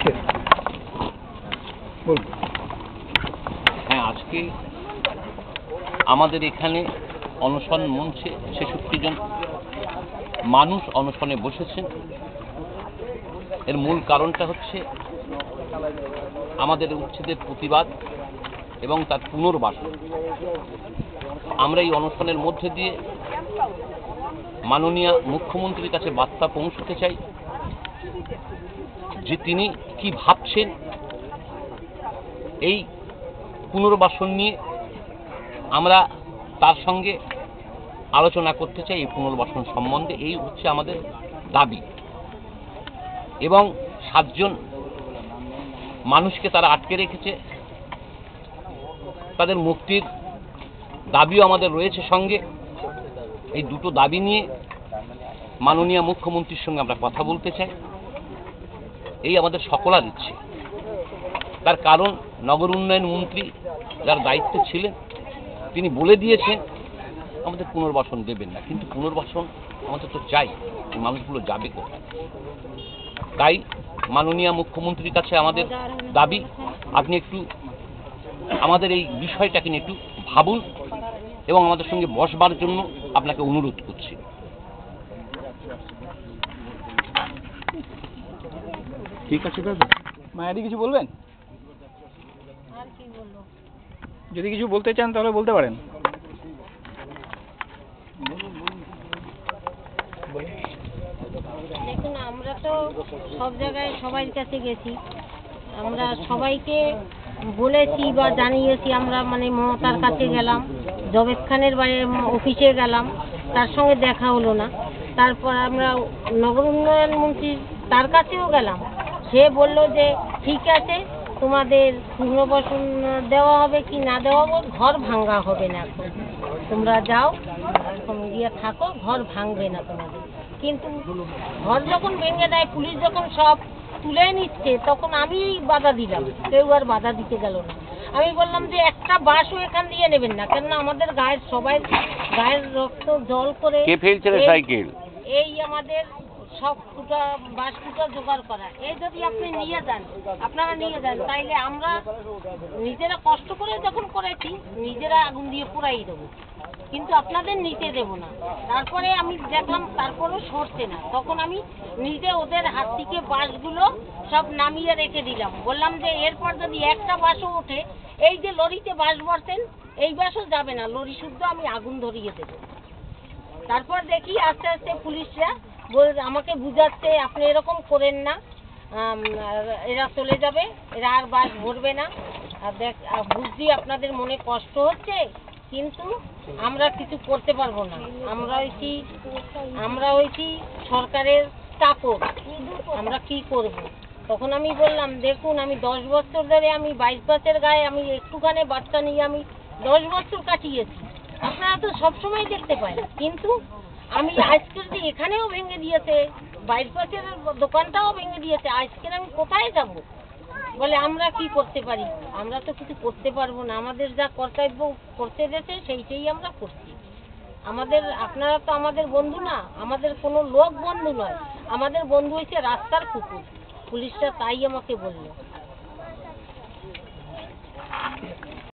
আজকে বলুন। হ্যাঁ, আজকে আমাদের এখানে অনশন মঞ্চে ৬৬ জন মানুষ অনশনে বসেছেন। এর মূল কারণটা হচ্ছে আমাদের উচ্ছেদের প্রতিবাদ এবং তার পুনর্বাসন। আমরা এই অনশনের মধ্যে দিয়ে মাননীয় মুখ্যমন্ত্রীর কাছে বার্তা পৌঁছতে চাই যে তিনি কি ভাবছেন এই পুনর্বাসন নিয়ে। আমরা তার সঙ্গে আলোচনা করতে চাই এই পুনর্বাসন সম্বন্ধে। এই হচ্ছে আমাদের দাবি। এবং 7 জন মানুষকে তারা আটকে রেখেছে, তাদের মুক্তির দাবিও আমাদের রয়েছে সঙ্গে। এই দুটো দাবি নিয়ে মাননীয় মুখ্যমন্ত্রীর সঙ্গে আমরা কথা বলতে চাই। এই আমাদের সকলের ইচ্ছে। তার কারণ নগর উন্নয়ন মন্ত্রী যার দায়িত্বে ছিলেন তিনি বলে দিয়েছেন আমাদের পুনর্বাসন দেবেন না, কিন্তু পুনর্বাসন আমাদের তো চাই। এই মানুষগুলো যাবে কোথায়? তাই মাননীয় মুখ্যমন্ত্রীর কাছে আমাদের দাবি, আপনি একটু আমাদের এই বিষয়টাকে নিয়ে একটু ভাবুন এবং আমাদের সঙ্গে বসবার জন্য আপনাকে অনুরোধ করছি। ঠিক আছে দাদা। মায়াদি কিছু বলবেন? যদি কিছু বলতে চান তাহলে বলতে পারেন। দেখুন, আমরা তো সব জায়গায় সবার কাছে গেছি, আমরা সবাইকে বলেছি বা জানিয়েছি। আমরা মানে মমতার কাছে গেলাম, জবেদ খানের অফিসে গেলাম, তার সঙ্গে দেখা হলো না। তারপর আমরা নগর উন্নয়ন মন্ত্রী তার কাছেও গেলাম। সে বলল যে ঠিক আছে, তোমাদের পুনর্বাসন দেওয়া হবে কি না দেওয়া হবে, ঘর ভাঙা হবে না, এখন তোমরা যাও গিয়ে থাকো, ঘর ভাঙবে না তোমাদের। কিন্তু ঘর যখন ভেঙে দেয়, পুলিশ যখন সব তুলে নিচ্ছে, তখন আমি বাধা দিলাম, কেউ আর বাধা দিতে গেল না। আমি বললাম যে একটা বাসও এখান দিয়ে নেবেন না, কেননা আমাদের গায়ের সবাই গায়ের রক্ত জল করে সাইকেল এই আমাদের সব বাস ফুটা জোগাড় করা। এই যদি আপনি নিয়ে যান, আপনারা নিয়ে যান, তাইলে আমরা নিজেরা কষ্ট করে যখন করেছি নিজেরা আগুন দিয়ে পুড়াই দেবো, কিন্তু আপনাদের নিতে দেব না। তারপরে আমি দেখলাম তারপরেও সরছে না, তখন আমি নিজে ওদের হাত থেকে বাসগুলো সব নামিয়ে রেখে দিলাম। বললাম যে এরপর যদি একটা বাসও ওঠে, এই যে লরিতে বাস ভরতেন এই বাসও যাবে না, লরি শুদ্ধ আমি আগুন ধরিয়ে দেব। তারপর দেখি আস্তে আস্তে পুলিশরা আমাকে বুঝাচ্ছে আপনি এরকম করেন না, এরা চলে যাবে, এরা আর বাস ভরবে না। বুঝছি আপনাদের মনে কষ্ট হচ্ছে, কিন্তু আমরা কিছু করতে পারবো না। আমরা হয়েছি সরকারের চাকর, আমরা কি করব? তখন আমি বললাম দেখুন, আমি 10 বছর ধরে, আমি 22 বছর গায়ে আমি একটুখানি বাচ্চা নিয়ে আমি 10 বছর কাটিয়েছি, আপনারা তো সবসময় দেখতে পাই। কিন্তু আমি আজকে যদি এখানেও ভেঙে দিয়েছে, 22 বছরের দোকানটাও ভেঙে দিয়েছে, আজকে আমি কোথায় যাব? বলে আমরা কি করতে পারি? আমরা তো কিছু করতে পারবো না, আমাদের যা কর্তব্য করতে দিয়েছে সেইটাই আমরা করছি। আপনারা তো আমাদের বন্ধু না, আমাদের কোনো লোক বন্ধু নয়, আমাদের বন্ধু হয়েছে রাস্তার কুকুর। পুলিশরা তাই আমাকে বললো।